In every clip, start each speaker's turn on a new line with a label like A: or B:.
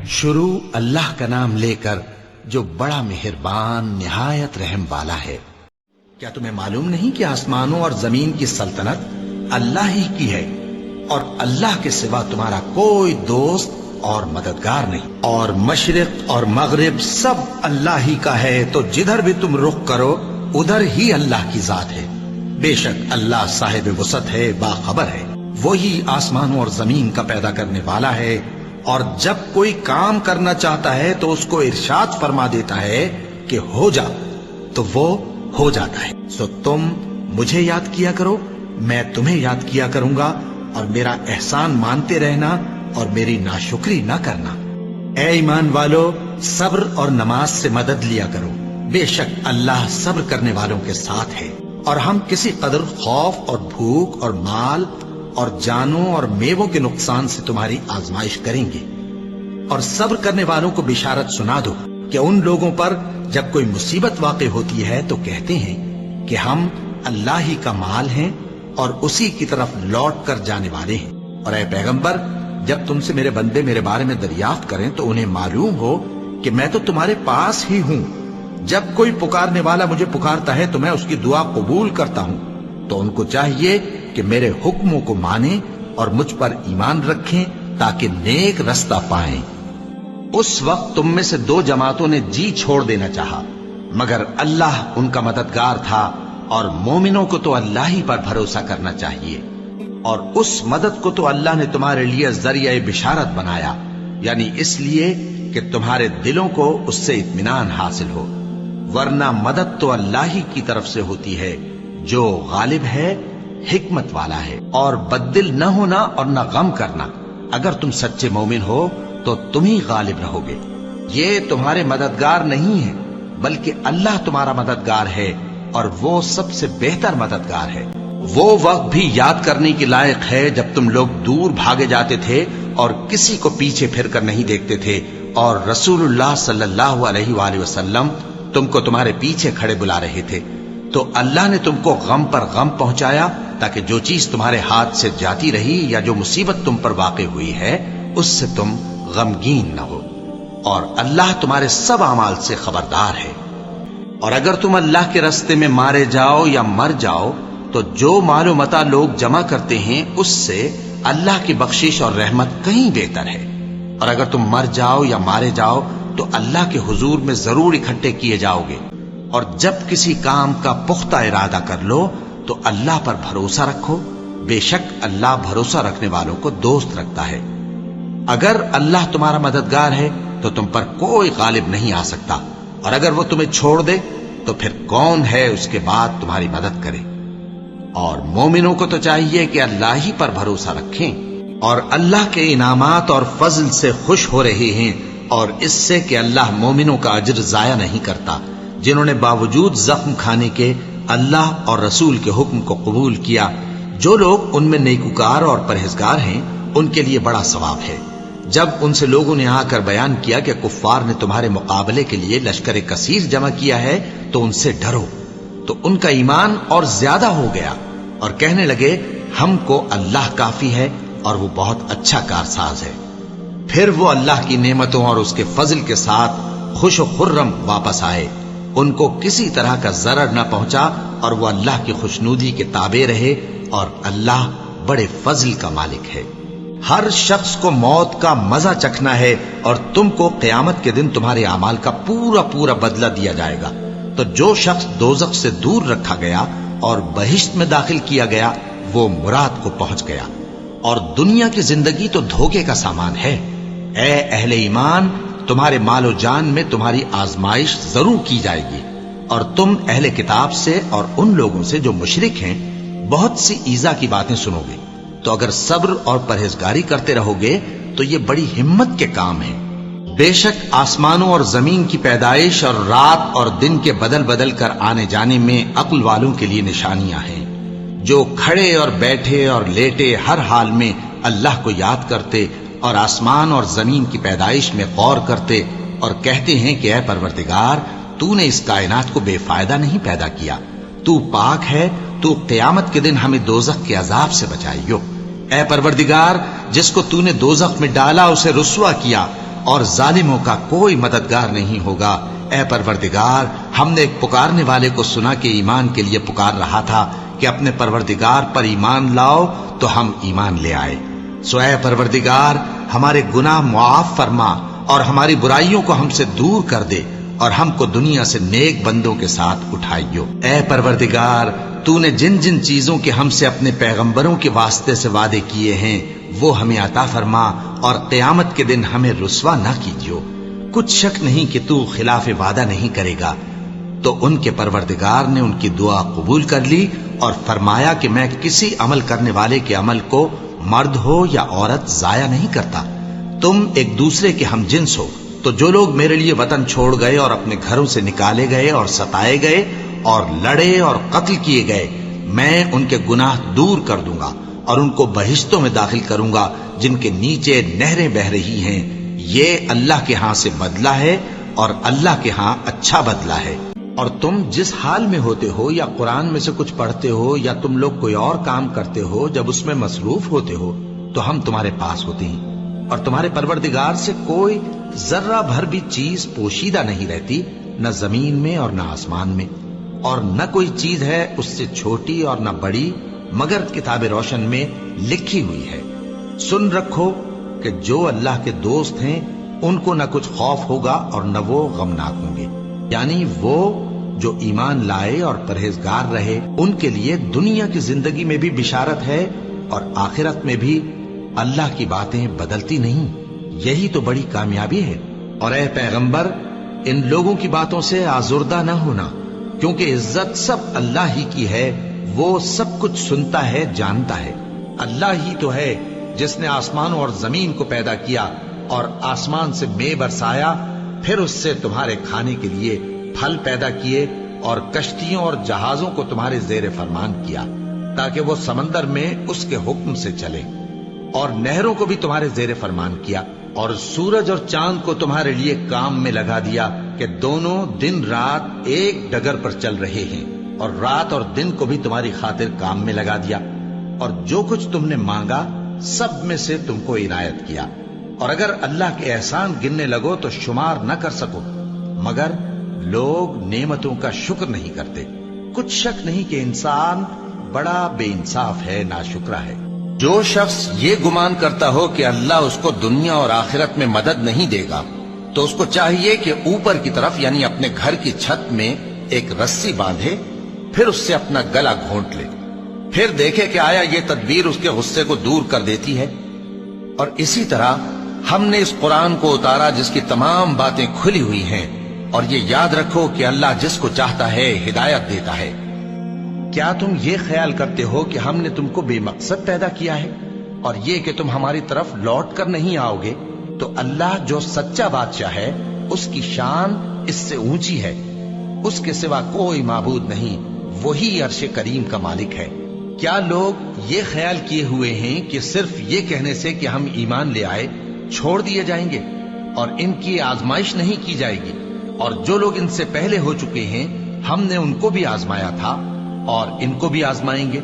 A: شروع اللہ کا نام لے کر جو بڑا مہربان نہایت رحم والا ہے۔ کیا تمہیں معلوم نہیں کہ آسمانوں اور زمین کی سلطنت اللہ ہی کی ہے اور اللہ کے سوا تمہارا کوئی دوست اور مددگار نہیں، اور مشرق اور مغرب سب اللہ ہی کا ہے، تو جدھر بھی تم رخ کرو ادھر ہی اللہ کی ذات ہے۔ بے شک اللہ صاحب وسعت ہے، باخبر ہے، وہی آسمانوں اور زمین کا پیدا کرنے والا ہے، اور جب کوئی کام کرنا چاہتا ہے تو اس کو ارشاد فرما دیتا ہے کہ ہو جا، تو وہ ہو جاتا ہے۔ سو تم مجھے یاد کیا کرو، میں تمہیں یاد کیا کروں گا، اور میرا احسان مانتے رہنا اور میری ناشکری نہ کرنا۔ اے ایمان والو، صبر اور نماز سے مدد لیا کرو، بے شک اللہ صبر کرنے والوں کے ساتھ ہے۔ اور ہم کسی قدر خوف اور بھوک اور مال اور جانوں اور میووں کے نقصان سے تمہاری آزمائش کریں گے، اور صبر کرنے والوں کو بشارت سنا دو کہ ان لوگوں پر جب کوئی مصیبت واقع ہوتی ہے تو کہتے ہیں کہ ہم اللہ ہی کا مال ہیں اور اسی کی طرف لوٹ کر جانے والے ہیں۔ اور اے پیغمبر، جب تم سے میرے بندے میرے بارے میں دریافت کریں تو انہیں معلوم ہو کہ میں تو تمہارے پاس ہی ہوں۔ جب کوئی پکارنے والا مجھے پکارتا ہے تو میں اس کی دعا قبول کرتا ہوں، تو ان کو چاہیے کہ میرے حکموں کو مانیں اور مجھ پر ایمان رکھیں تاکہ نیک رستہ پائیں۔ اس وقت تم میں سے دو جماعتوں نے جی چھوڑ دینا چاہا، مگر اللہ ان کا مددگار تھا، اور مومنوں کو تو اللہ ہی پر بھروسہ کرنا چاہیے۔ اور اس مدد کو تو اللہ نے تمہارے لیے ذریعہ بشارت بنایا، یعنی اس لیے کہ تمہارے دلوں کو اس سے اطمینان حاصل ہو، ورنہ مدد تو اللہ ہی کی طرف سے ہوتی ہے جو غالب ہے، حکمت والا ہے۔ اور بددل نہ ہونا اور نہ غم کرنا، اگر تم سچے مومن ہو تو تم ہی غالب رہو گے۔ یہ تمہارے مددگار نہیں ہے بلکہ اللہ تمہارا مددگار ہے، اور وہ سب سے بہتر مددگار ہے۔ وہ وقت بھی یاد کرنے کے لائق ہے جب تم لوگ دور بھاگے جاتے تھے اور کسی کو پیچھے پھر کر نہیں دیکھتے تھے، اور رسول اللہ صلی اللہ علیہ وآلہ وسلم تم کو تمہارے پیچھے کھڑے بلا رہے تھے، تو اللہ نے تم کو غم پر غم پہنچایا تاکہ جو چیز تمہارے ہاتھ سے جاتی رہی یا جو مصیبت تم پر واقع ہوئی ہے اس سے تم غمگین نہ ہو، اور اللہ تمہارے سب اعمال سے خبردار ہے۔ اور اگر تم اللہ کے راستے میں مارے جاؤ یا مر جاؤ تو جو مال و متاع لوگ جمع کرتے ہیں اس سے اللہ کی بخشش اور رحمت کہیں بہتر ہے، اور اگر تم مر جاؤ یا مارے جاؤ تو اللہ کے حضور میں ضرور اکٹھے کیے جاؤ گے۔ اور جب کسی کام کا پختہ ارادہ کر لو تو اللہ پر بھروسہ رکھو، بے شک اللہ بھروسہ رکھنے والوں کو دوست رکھتا ہے۔ اگر اللہ تمہارا مددگار ہے تو تم پر کوئی غالب نہیں آ سکتا، اور اگر وہ تمہیں چھوڑ دے تو پھر کون ہے اس کے بعد تمہاری مدد کرے۔ اور مومنوں کو تو چاہیے کہ اللہ ہی پر بھروسہ رکھیں، اور اللہ کے انعامات اور فضل سے خوش ہو رہے ہیں، اور اس سے کہ اللہ مومنوں کا اجر ضائع نہیں کرتا، جنہوں نے باوجود زخم کھانے کے اللہ اور رسول کے حکم کو قبول کیا۔ جو لوگ ان میں نیکوکار اور پرہیزگار ہیں ان کے لیے بڑا ثواب ہے۔ جب ان سے لوگوں نے آ کر بیان کیا کہ کفار نے تمہارے مقابلے کے لیے لشکر کثیر جمع کیا ہے تو ان سے ڈرو، تو ان کا ایمان اور زیادہ ہو گیا، اور کہنے لگے ہم کو اللہ کافی ہے اور وہ بہت اچھا کارساز ہے۔ پھر وہ اللہ کی نعمتوں اور اس کے فضل کے ساتھ خوش و خرم واپس آئے، ان کو کسی طرح کا ضرر نہ پہنچا، اور وہ اللہ کی خوشنودی کے تابع رہے، اور اللہ بڑے فضل کا مالک ہے۔ ہر شخص کو موت کا مزہ چکھنا ہے، اور تم کو قیامت کے دن تمہارے اعمال کا پورا پورا بدلہ دیا جائے گا۔ تو جو شخص دوزخ سے دور رکھا گیا اور بہشت میں داخل کیا گیا وہ مراد کو پہنچ گیا، اور دنیا کی زندگی تو دھوکے کا سامان ہے۔ اے اہل ایمان، تمہارے مال و جان میں تمہاری آزمائش ضرور کی جائے گی، اور تم اہل کتاب سے اور ان لوگوں سے جو مشرک ہیں بہت سی ایذا کی باتیں سنو گے، تو اگر صبر اور پرہیزگاری کرتے رہو گے تو یہ بڑی ہمت کے کام ہے۔ بے شک آسمانوں اور زمین کی پیدائش اور رات اور دن کے بدل بدل کر آنے جانے میں عقل والوں کے لیے نشانیاں ہیں، جو کھڑے اور بیٹھے اور لیٹے ہر حال میں اللہ کو یاد کرتے اور آسمان اور زمین کی پیدائش میں غور کرتے اور کہتے ہیں کہ اے پروردگار، تو نے اس کائنات کو بے فائدہ نہیں پیدا کیا، تو پاک ہے، تو قیامت کے دن ہمیں دوزخ کے عذاب سے بچائیو۔ اے پروردگار، جس کو تو نے دوزخ میں ڈالا اسے رسوا کیا، اور ظالموں کا کوئی مددگار نہیں ہوگا۔ اے پروردگار، ہم نے ایک پکارنے والے کو سنا کہ ایمان کے لیے پکار رہا تھا کہ اپنے پروردگار پر ایمان لاؤ، تو ہم ایمان لے آئے۔ سو اے پروردگار، ہمارے گناہ معاف فرما اور ہماری برائیوں کو ہم سے دور کر دے، اور ہم کو دنیا سے نیک بندوں کے ساتھ اٹھائیو۔ اے پروردگار، تو نے جن جن چیزوں کے ہم سے اپنے پیغمبروں کے واسطے سے وعدے کیے ہیں وہ ہمیں عطا فرما، اور قیامت کے دن ہمیں رسوا نہ کیجیو۔ کچھ شک نہیں کہ تو خلاف وعدہ نہیں کرے گا۔ تو ان کے پروردگار نے ان کی دعا قبول کر لی اور فرمایا کہ میں کسی عمل کرنے والے کے عمل کو مرد ہو یا عورت ضائع نہیں کرتا۔ تم ایک دوسرے کے ہم جنس ہو، تو جو لوگ میرے لیے وطن چھوڑ گئے اور اپنے گھروں سے نکالے گئے اور ستائے گئے اور لڑے اور قتل کیے گئے، میں ان کے گناہ دور کر دوں گا اور ان کو بہشتوں میں داخل کروں گا جن کے نیچے نہریں بہ رہی ہیں۔ یہ اللہ کے ہاں سے بدلہ ہے اور اللہ کے ہاں اچھا بدلہ ہے۔ اور تم جس حال میں ہوتے ہو، یا قرآن میں سے کچھ پڑھتے ہو یا تم لوگ کوئی اور کام کرتے ہو، جب اس میں مصروف ہوتے ہو تو ہم تمہارے پاس ہوتے ہیں، اور تمہارے پروردگار سے کوئی ذرہ بھر بھی چیز پوشیدہ نہیں رہتی، نہ زمین میں اور نہ آسمان میں، اور نہ کوئی چیز ہے اس سے چھوٹی اور نہ بڑی مگر کتاب روشن میں لکھی ہوئی ہے۔ سن رکھو کہ جو اللہ کے دوست ہیں ان کو نہ کچھ خوف ہوگا اور نہ وہ غمناک ہوں گے، یعنی وہ جو ایمان لائے اور پرہیزگار رہے، ان کے لیے دنیا کی زندگی میں بھی بشارت ہے اور آخرت میں بھی۔ اللہ کی باتیں بدلتی نہیں، یہی تو بڑی کامیابی ہے۔ اور اے پیغمبر، ان لوگوں کی باتوں سے آزردہ نہ ہونا، کیونکہ عزت سب اللہ ہی کی ہے، وہ سب کچھ سنتا ہے، جانتا ہے۔ اللہ ہی تو ہے جس نے آسمانوں اور زمین کو پیدا کیا اور آسمان سے مے برسایا، پھر اس سے تمہارے کھانے کے لیے پھل پیدا کیے اور کشتیوں اور جہازوں کو تمہارے زیر فرمان کیا تاکہ وہ سمندر میں اس کے حکم سے چلے، اور نہروں کو بھی تمہارے زیر فرمان کیا، اور سورج اور چاند کو تمہارے لیے کام میں لگا دیا کہ دونوں دن رات ایک ڈگر پر چل رہے ہیں، اور رات اور دن کو بھی تمہاری خاطر کام میں لگا دیا، اور جو کچھ تم نے مانگا سب میں سے تم کو عنایت کیا، اور اگر اللہ کے احسان گننے لگو تو شمار نہ کر سکو، مگر لوگ نعمتوں کا شکر نہیں کرتے۔ کچھ شک نہیں کہ انسان بڑا بے انصاف ہے، ناشکرا ہے۔ جو شخص یہ گمان کرتا ہو کہ اللہ اس کو دنیا اور آخرت میں مدد نہیں دے گا، تو اس کو چاہیے کہ اوپر کی طرف یعنی اپنے گھر کی چھت میں ایک رسی باندھے، پھر اس سے اپنا گلا گھونٹ لے، پھر دیکھے کہ آیا یہ تدبیر اس کے غصے کو دور کر دیتی ہے۔ اور اسی طرح ہم نے اس قرآن کو اتارا جس کی تمام باتیں کھلی ہوئی ہیں، اور یہ یاد رکھو کہ اللہ جس کو چاہتا ہے ہدایت دیتا ہے۔ کیا تم یہ خیال کرتے ہو کہ ہم نے تم کو بے مقصد پیدا کیا ہے، اور یہ کہ تم ہماری طرف لوٹ کر نہیں آؤ گے؟ تو اللہ جو سچا بادشاہ ہے اس کی شان اس سے اونچی ہے، اس کے سوا کوئی معبود نہیں، وہی عرش کریم کا مالک ہے۔ کیا لوگ یہ خیال کیے ہوئے ہیں کہ صرف یہ کہنے سے کہ ہم ایمان لے آئے چھوڑ دیے جائیں گے اور ان کی آزمائش نہیں کی جائے گی؟ اور جو لوگ ان سے پہلے ہو چکے ہیں ہم نے ان کو بھی آزمایا تھا اور ان کو بھی آزمائیں گے،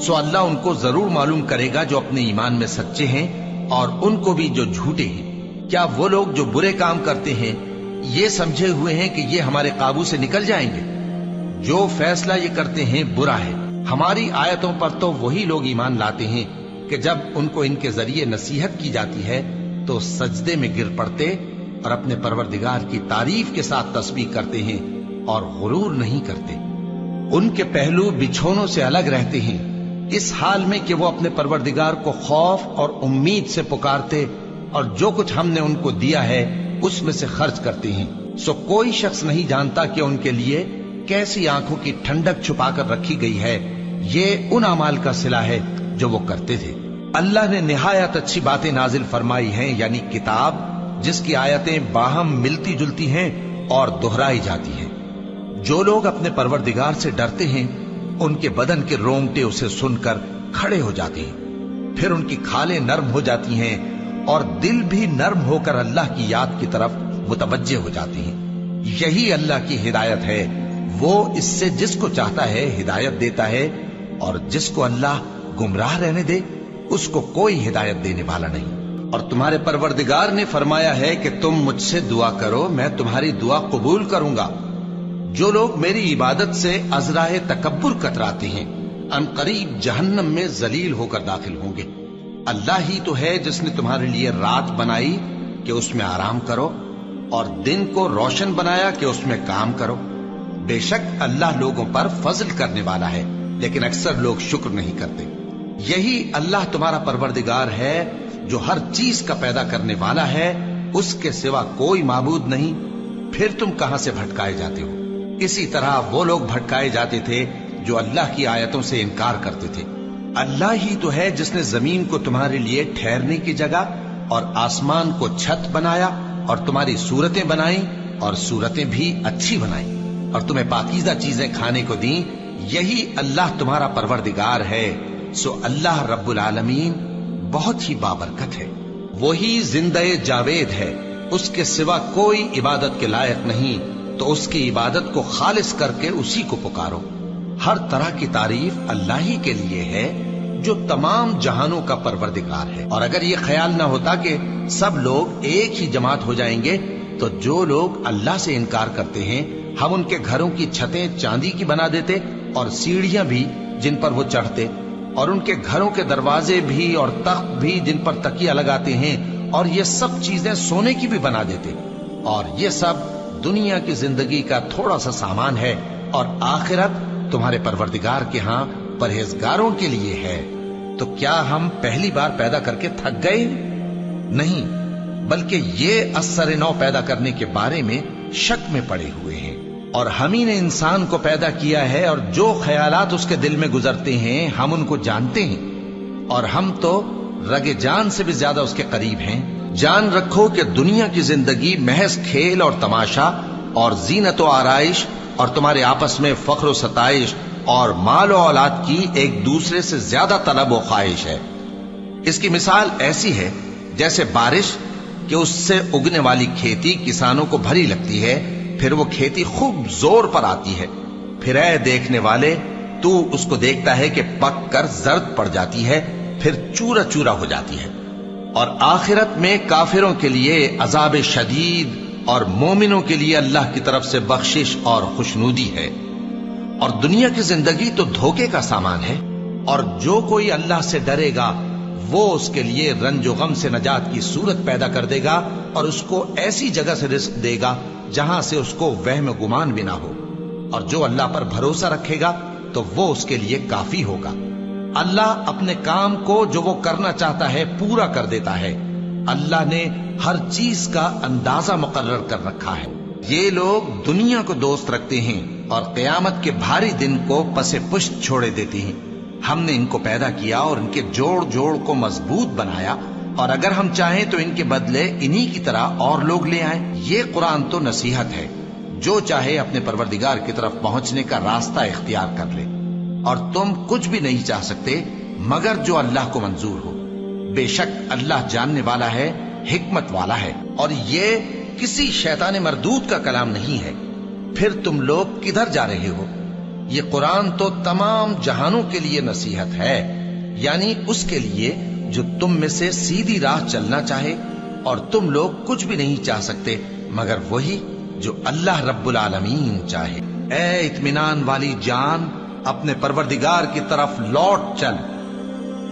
A: سو اللہ ان کو ضرور معلوم کرے گا جو اپنے ایمان میں سچے ہیں اور ان کو بھی جو جھوٹے ہیں۔ کیا وہ لوگ جو برے کام کرتے ہیں یہ سمجھے ہوئے ہیں کہ یہ ہمارے قابو سے نکل جائیں گے؟ جو فیصلہ یہ کرتے ہیں برا ہے۔ ہماری آیتوں پر تو وہی لوگ ایمان لاتے ہیں کہ جب ان کو ان کے ذریعے نصیحت کی جاتی ہے تو سجدے میں گر پڑتے اور اپنے پروردگار کی تعریف کے ساتھ تسبیح کرتے ہیں اور غرور نہیں کرتے۔ ان کے پہلو بچھونوں سے الگ رہتے ہیں، اس حال میں کہ وہ اپنے پروردگار کو خوف اور امید سے پکارتے اور جو کچھ ہم نے ان کو دیا ہے اس میں سے خرچ کرتے ہیں۔ سو کوئی شخص نہیں جانتا کہ ان کے لیے کیسی آنکھوں کی ٹھنڈک چھپا کر رکھی گئی ہے، یہ ان اعمال کا صلہ ہے جو وہ کرتے تھے۔ اللہ نے نہایت اچھی باتیں نازل فرمائی ہیں، یعنی کتاب جس کی آیتیں باہم ملتی جلتی ہیں اور دہرائی جاتی ہیں۔ جو لوگ اپنے پروردگار سے ڈرتے ہیں ان کے بدن کے رونگٹے اسے سن کر کھڑے ہو جاتے ہیں، پھر ان کی کھالیں نرم ہو جاتی ہیں اور دل بھی نرم ہو کر اللہ کی یاد کی طرف متوجہ ہو جاتے ہیں۔ یہی اللہ کی ہدایت ہے، وہ اس سے جس کو چاہتا ہے ہدایت دیتا ہے، اور جس کو اللہ گمراہ رہنے دے اس کو کوئی ہدایت دینے والا نہیں۔ اور تمہارے پروردگار نے فرمایا ہے کہ تم مجھ سے دعا کرو، میں تمہاری دعا قبول کروں گا۔ جو لوگ میری عبادت سے ازراہ تکبر کتراتے ہیں ان قریب جہنم میں ذلیل ہو کر داخل ہوں گے۔ اللہ ہی تو ہے جس نے تمہارے لیے رات بنائی کہ اس میں آرام کرو، اور دن کو روشن بنایا کہ اس میں کام کرو۔ بے شک اللہ لوگوں پر فضل کرنے والا ہے، لیکن اکثر لوگ شکر نہیں کرتے۔ یہی اللہ تمہارا پروردگار ہے جو ہر چیز کا پیدا کرنے والا ہے، اس کے سوا کوئی معبود نہیں، پھر تم کہاں سے بھٹکائے جاتے ہو؟ اسی طرح وہ لوگ بھٹکائے جاتے تھے جو اللہ کی آیتوں سے انکار کرتے تھے۔ اللہ ہی تو ہے جس نے زمین کو تمہارے لیے ٹھہرنے کی جگہ اور آسمان کو چھت بنایا، اور تمہاری صورتیں بنائیں اور صورتیں بھی اچھی بنائیں، اور تمہیں پاکیزہ چیزیں کھانے کو دیں۔ یہی اللہ تمہارا پروردگار ہے، سو اللہ رب العالمین بہت ہی بابرکت ہے۔ وہی زندہ جاوید ہے، اس کے سوا کوئی عبادت کے لائق نہیں، تو اس کی عبادت کو خالص کر کے اسی کو پکارو۔ ہر طرح کی تعریف اللہ ہی کے لیے ہے جو تمام جہانوں کا پروردگار ہے۔ اور اگر یہ خیال نہ ہوتا کہ سب لوگ ایک ہی جماعت ہو جائیں گے تو جو لوگ اللہ سے انکار کرتے ہیں ہم ان کے گھروں کی چھتیں چاندی کی بنا دیتے اور سیڑھیاں بھی جن پر وہ چڑھتے، اور ان کے گھروں کے دروازے بھی اور تخت بھی جن پر تکیہ لگاتے ہیں، اور یہ سب چیزیں سونے کی بھی بنا دیتے۔ اور یہ سب دنیا کی زندگی کا تھوڑا سا سامان ہے، اور آخرت تمہارے پروردگار کے ہاں پرہیزگاروں کے لیے ہے۔ تو کیا ہم پہلی بار پیدا کر کے تھک گئے؟ نہیں، بلکہ یہ اثر نو پیدا کرنے کے بارے میں شک میں پڑے ہوئے ہیں۔ اور ہم ہی نے انسان کو پیدا کیا ہے، اور جو خیالات اس کے دل میں گزرتے ہیں ہم ان کو جانتے ہیں، اور ہم تو رگ جان سے بھی زیادہ اس کے قریب ہیں۔ جان رکھو کہ دنیا کی زندگی محض کھیل اور تماشا اور زینت و آرائش اور تمہارے آپس میں فخر و ستائش اور مال و اولاد کی ایک دوسرے سے زیادہ طلب و خواہش ہے۔ اس کی مثال ایسی ہے جیسے بارش کہ اس سے اگنے والی کھیتی کسانوں کو بھری لگتی ہے، پھر وہ کھیتی خوب زور پر آتی ہے، پھر اے دیکھنے والے تو اس کو دیکھتا ہے کہ پک کر زرد پڑ جاتی ہے، پھر چورا چورا ہو جاتی ہے۔ اور آخرت میں کافروں کے لیے عذاب شدید اور مومنوں کے لیے اللہ کی طرف سے بخشش اور خوشنودی ہے۔ اور دنیا کی زندگی تو دھوکے کا سامان ہے، اور جو کوئی اللہ سے ڈرے گا وہ اس کے لیے رنج و غم سے نجات کی صورت پیدا کر دے گا، اور اس کو ایسی جگہ سے رزق دے گا جہاں سے اس کو وہم گمان بھی نہ ہو۔ اور جو اللہ پر بھروسہ رکھے گا تو وہ اس کے لیے کافی ہوگا۔ اللہ اپنے کام کو جو وہ کرنا چاہتا ہے پورا کر دیتا ہے۔ اللہ نے ہر چیز کا اندازہ مقرر کر رکھا ہے۔ یہ لوگ دنیا کو دوست رکھتے ہیں اور قیامت کے بھاری دن کو پس پشت چھوڑے دیتے ہیں۔ ہم نے ان کو پیدا کیا اور ان کے جوڑ جوڑ کو مضبوط بنایا، اور اگر ہم چاہیں تو ان کے بدلے انہی کی طرح اور لوگ لے آئیں۔ یہ قرآن تو نصیحت ہے، جو چاہے اپنے پروردگار کی طرف پہنچنے کا راستہ اختیار کر لے، اور تم کچھ بھی نہیں چاہ سکتے مگر جو اللہ کو منظور ہو۔ بے شک اللہ جاننے والا ہے، حکمت والا ہے، اور یہ کسی شیطان مردود کا کلام نہیں ہے۔ پھر تم لوگ کدھر جا رہے ہو؟ یہ قرآن تو تمام جہانوں کے لیے نصیحت ہے، یعنی اس کے لیے جو تم میں سے سیدھی راہ چلنا چاہے، اور تم لوگ کچھ بھی نہیں چاہ سکتے مگر وہی جو اللہ رب العالمین چاہے۔ اے اطمینان والی جان، اپنے پروردگار کی طرف لوٹ چل،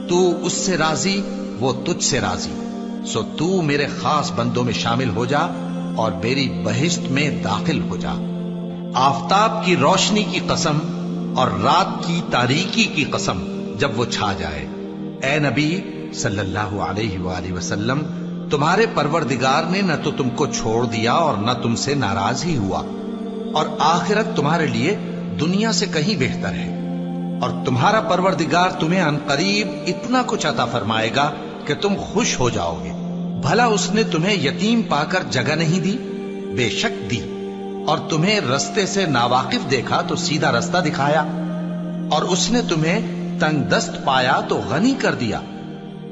A: تو اس سے راضی وہ تجھ سے راضی، سو تو میرے خاص بندوں میں شامل ہو جا اور میری بہشت میں داخل ہو جا۔ آفتاب کی روشنی کی قسم اور رات کی تاریکی کی قسم جب وہ چھا جائے۔ اے نبی صلی اللہ علیہ وآلہ وسلم، تمہارے پروردگار نے نہ تو تم کو چھوڑ دیا اور نہ تم سے ناراض ہی ہوا، اور آخرت تمہارے لیے دنیا سے کہیں بہتر ہے۔ اور تمہارا پروردگار تمہیں عنقریب اتنا کچھ عطا فرمائے گا کہ تم خوش ہو جاؤ گے۔ بھلا اس نے تمہیں یتیم پا کر جگہ نہیں دی؟ بے شک دی۔ اور تمہیں رستے سے ناواقف دیکھا تو سیدھا رستہ دکھایا، اور اس نے تمہیں تنگ دست پایا تو غنی کر دیا۔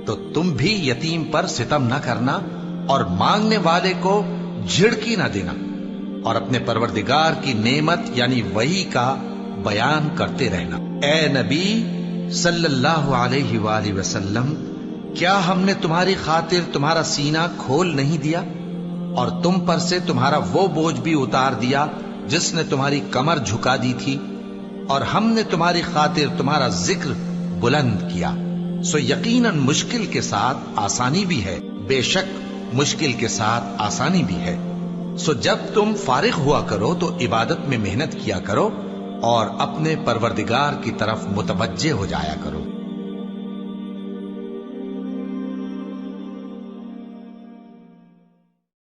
A: تو تم بھی یتیم پر ستم نہ کرنا اور مانگنے والے کو جھڑکی نہ دینا، اور اپنے پروردگار کی نعمت یعنی وحی کا بیان کرتے رہنا۔ اے نبی صلی اللہ علیہ وآلہ وسلم، کیا ہم نے تمہاری خاطر تمہارا سینہ کھول نہیں دیا اور تم پر سے تمہارا وہ بوجھ بھی اتار دیا جس نے تمہاری کمر جھکا دی تھی، اور ہم نے تمہاری خاطر تمہارا ذکر بلند کیا؟ سو یقیناً مشکل کے ساتھ آسانی بھی ہے، بے شک مشکل کے ساتھ آسانی بھی ہے۔ سو جب تم فارغ ہوا کرو تو عبادت میں محنت کیا کرو اور اپنے پروردگار کی طرف متوجہ ہو جایا کرو۔